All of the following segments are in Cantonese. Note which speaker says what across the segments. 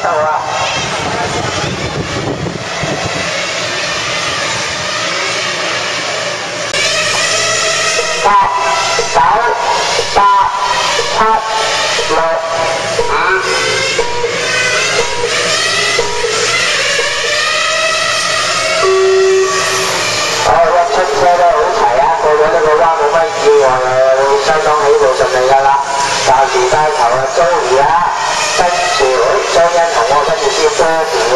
Speaker 1: 度啊！8、9、8、7、6、5。一出車都好齊啊！過咗呢個彎冇乜意外又相當起步順利㗎啦。暫時帶頭啊 Joey 啊，跟住張欣彤喎，跟住先 Bobby 喎。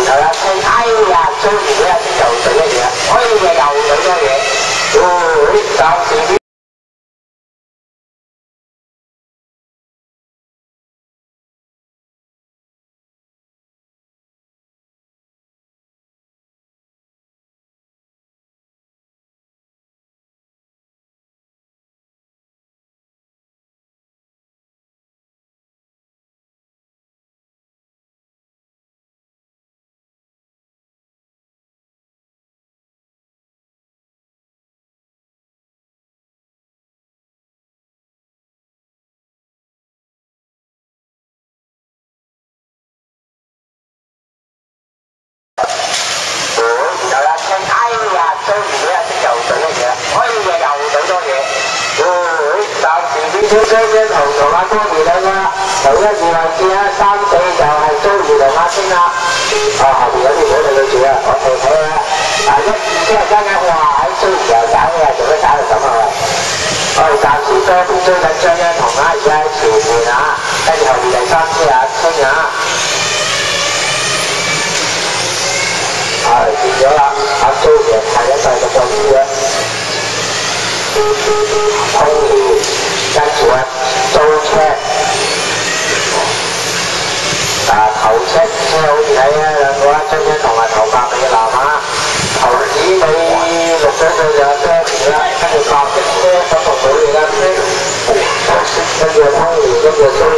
Speaker 1: 然後阿青，哎呀 Joey 嗰日先又對咗嘢，哎呀又對咗嘢。暫時張欣彤同阿 Bobby 兩個頭一二位置啊，3、4就係 Joey 同阿青啦。後邊有啲唔好理佢住啊，我哋睇下。1、2即係間哇！喺 Joey 又搞嘅，做乜搞到咁啊？我哋暫時Bobby追緊張欣彤啊，而家喺前面啊，跟住後邊第3車阿青啊。變咗啦，阿 Joey 排一世嘅過子啊。跟住啊，租車，頭車好似睇啊，兩個啊，張欣彤啊，頭白尾藍啊，頭子尾綠咗佢就阿 Bobby 啦，跟住白色車粉紅女嚟啦，跟住阿 Tony，跟住阿 Joey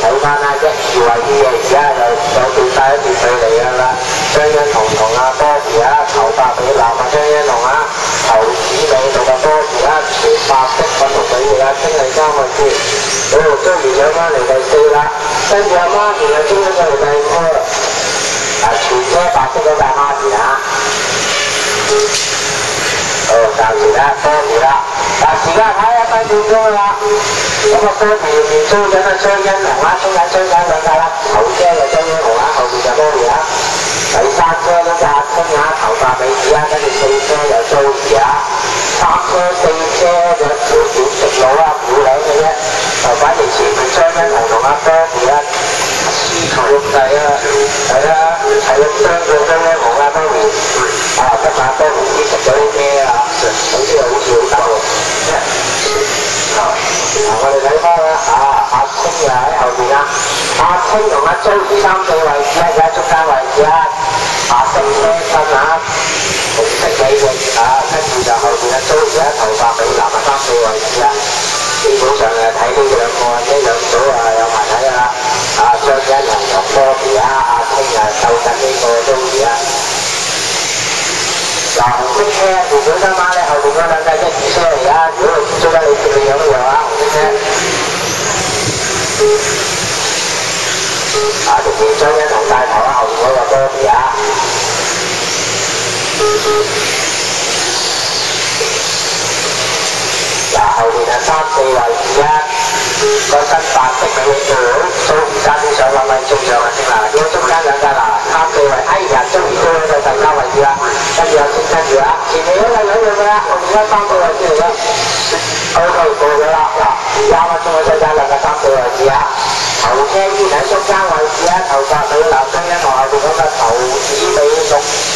Speaker 1: 睇翻啦，1、2位啲嘢，而家就變晒一段距離㗎啦。張欣彤同阿 Bobby 啊，頭白尾藍啊，張欣彤啊，頭紫尾同阿 Bobby 啊，全白色粉紅女嚟啊，清理3位先。Joey上翻嚟第4啦，跟住阿媽咪又升咗上嚟第5。全車白色嗰架媽咪啊。暫時咧 Bobby 啦，時間睇1分半鐘啦。咁啊 Bobby 面追緊啊張欣彤啦，追緊兩架啦，頭車就張欣彤啦，後邊就 Bobby 啦。第3車嗰架青啊，頭髮尾子啊，跟住4車就Joey啊，3車4車就條條直路啊，古嶺嘅啫。反而前面張欣彤同阿 Bobby 啊，黐頭咁滯啊，係啦，係啦，雙個張欣彤啊 Bobby。今晚 Bobby 知食咗啲咩啊？好似好大喎。我哋睇翻啦，阿青又喺後邊啦，阿青同阿 Joey 3、4位置啊，而家中間位置啊，白色車身啊，紅色尾翼啊，跟住就後邊阿 Joey 啊，頭髮尾藍啊，3、4位置啊，基本上睇呢兩個呢兩組有埋睇㗎啦，張欣彤同 Bobby 啊，阿青鬥緊呢個 Joey 啊。紅色車條本身馬咧，後邊嗰兩架1、2車嚟㗎，如果追得你接你樣都有啊，紅色車。前面張欣彤帶頭啦，後邊嗰個 Bobby 啊。後邊係3、4位置啊，個身白色嘅呢度，Joey差啲上位中上啊先啦，如果中間兩架3、4位，哎呀，Joey高咗到第3位置啦，跟住有先跟住啦，前面嗰個兩樣嘅啦，後邊嗰3、4位置嚟嘅，OK 過咗啦，啱啱中咗中間兩架3、4位置啊，頭車依然喺中間位置啊，頭髮尾藍張欣彤後邊嗰個頭紫尾綠，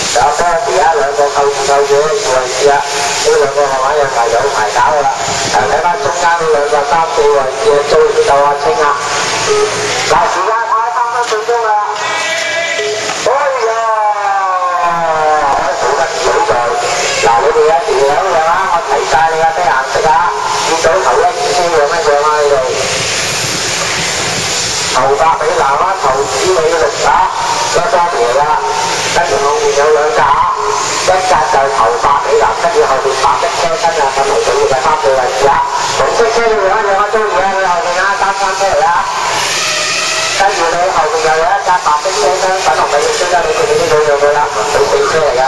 Speaker 1: 有 Bobby 啊，兩個扣住呢個位置啊，呢兩個係咪有排搞㗎啦？睇翻中間呢兩個3、4位置嘅Joey鬥阿青啊！時間睇3分半鐘啦！哎呀，好得意好在，你哋一條樣樣啊，我睇晒你嘅咩顏色啊？見到頭1、2車樣乜樣啊？你哋頭髮尾男啦，頭子尾力打，多多條啦，跟住後面有兩架，一架就頭白尾男，跟住後面白色車身啊，咁嚟到嘅三四位置啦，紅色車你兩個中意啊，佢後面啊三車嚟啦，跟住你後面又有一架白色車身，粉紅尾翼車身，你哋呢度用佢啦，佢四車嚟㗎。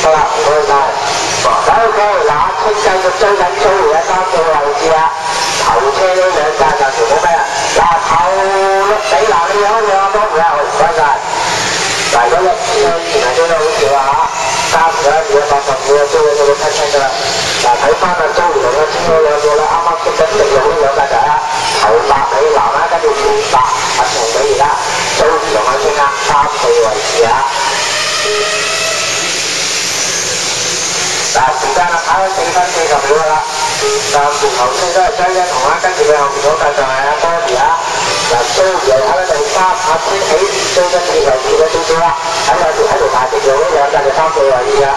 Speaker 1: 好啦，唔該晒。OK， 嗱，清繼續追緊租而家3個位置啦。頭車呢兩架就全部咩啊？嗱，頭綠尾男你兩多唔該晒。嗱，如果一車前係追得好少啊嚇，加唔咗180秒就追到到7㗎啦。嗱，睇翻啊，租完兩車兩個啦，啱啱識得利用呢兩架就係啦，頭白尾男啦，跟住前白粉紅尾而家租唔同啊，先啦，3個位置啊。嗱，時間啊，跑咗4分40秒啦。暫時頭先都係張欣彤啦，跟住佢後面嗰架就係阿 Bobby 啊。嗱，蘇爺跑咗第3，阿千喜追緊2位置嘅少少啦，喺度排直路呢兩架就3、4位置啦。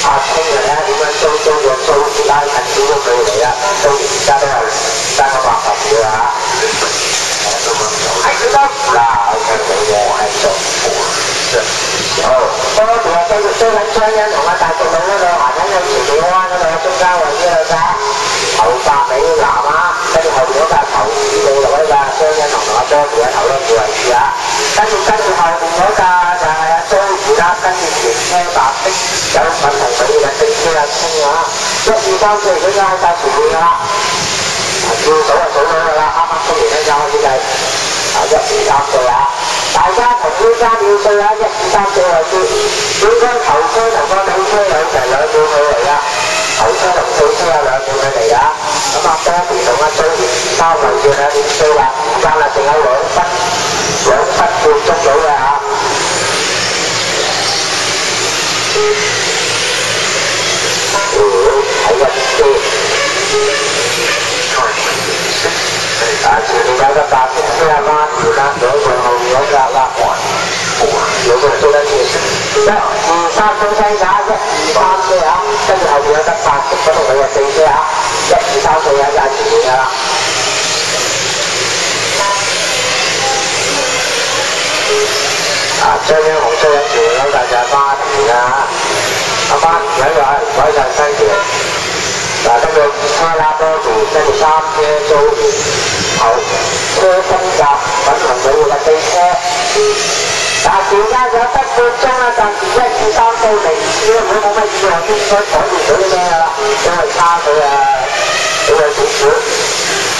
Speaker 1: 阿青啊，睇下點樣租而家近少咗距離啦，租而家都係爭咗80秒啦嚇。係幾多？嗱，聽到我係做好，多謝繼續追緊張欣同大直路嗰度行緊去前面灣嗰度中間位置嗰架頭白尾男啊，跟住後面嗰架頭子尾落嗰架張欣同阿 Bobby 嘅頭兩個位置啊，跟住後面嗰架就係阿 Joey 啦，跟住前車白色有粉紅尾嘅正車阿青啊，1、2、3、4已經喺晒前面㗎啦，要數就數到㗎啦，啱啱數完咧就開始計。1、2、3、4啊！大家同標加秒數啊！1、2、3、4位置，應該頭車同個尾車兩秒距離啊！頭車同尾車有2秒距離啊！咁阿 Bobby 同阿 Joey 3位置啊，點數啦？時間啊，剩有2分半鐘到嘅嚇。睇緊先。前面有個白色車阿媽條啦，左上後面嗰架啦，有個做緊嘢。1、2、3中聲架，1、2、3車啊，跟住後面有架白色嗰度嘅4車啊，1、2、3、4喺架前面㗎啦。張欣紅追緊前面嗰架就係媽條啦，阿媽條喺度係唔該晒新條。嗱，跟住2車啦，Bobby，跟住3車租完，後車身夾粉紅尾翼嘅4車。嗱，時間有1分半鐘啦，暫時1、2、3、4零次啦，如果冇乜意外，應該改變到啲咩㗎啦，因為差佢啊，比較少少。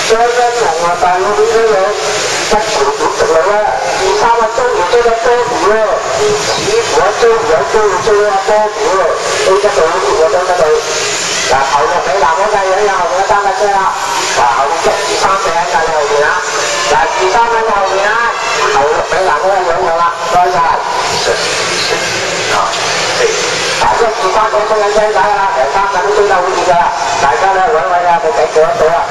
Speaker 1: 張欣紅啊，大佬點樣樣？1條短直路啦，2、3啊，租完追緊 Bobby 喎，似乎啊租完有機會追阿 Bobby 喎，追得到好似我追得到。嗱，頭綠尾男嗰架嘢有後面有3架車啦，嗱，後面1、2、3、4喺架你後面啦，嗱，2、3喺後面啦，頭綠尾男嗰個樣有啦，唔該晒。嗱，1、2、3車追緊車仔啦，其實3架都追得好遠㗎啦，大家咧兩位啊冇計過得到啦。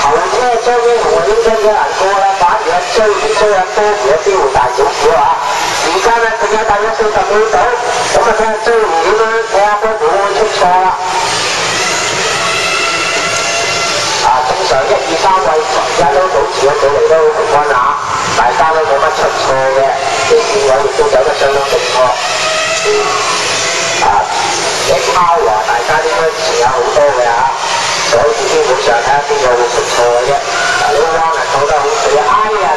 Speaker 1: 頭車張英雄啊應該幾難過啦，反而啊追阿 Bobby 嘅機會大少少啊。時間啊仲有大約40秒到，咁啊睇下追唔點樣，睇下 Bobby 會唔會出錯啦。正常1、2、3位而家都保持咗距離都好平均啊，大家都冇乜出錯嘅，啲線位亦都走得相當正確。啲拋華大家應該持有好多嘅嚇，所以基本上睇下邊個會出錯嘅啫。呢個彎啊做得好死啊！哎呀！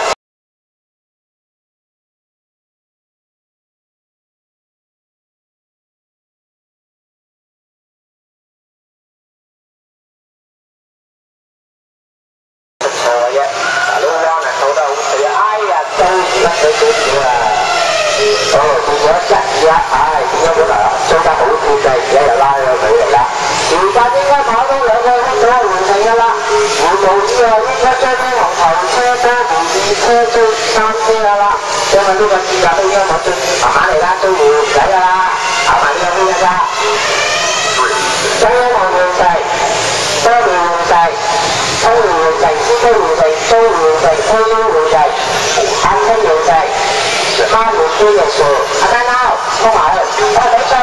Speaker 1: 因為呢個資格都應該攞出慢慢嚟啦，都要使㗎啦，考埋呢個先得㗎。張欣紅換勢，Bobby換勢，Tony換勢，CK換勢，Jo換勢，KU換勢，阿青換勢，媽換邊嘅數，阿丹撈，衝埋去，我哋上。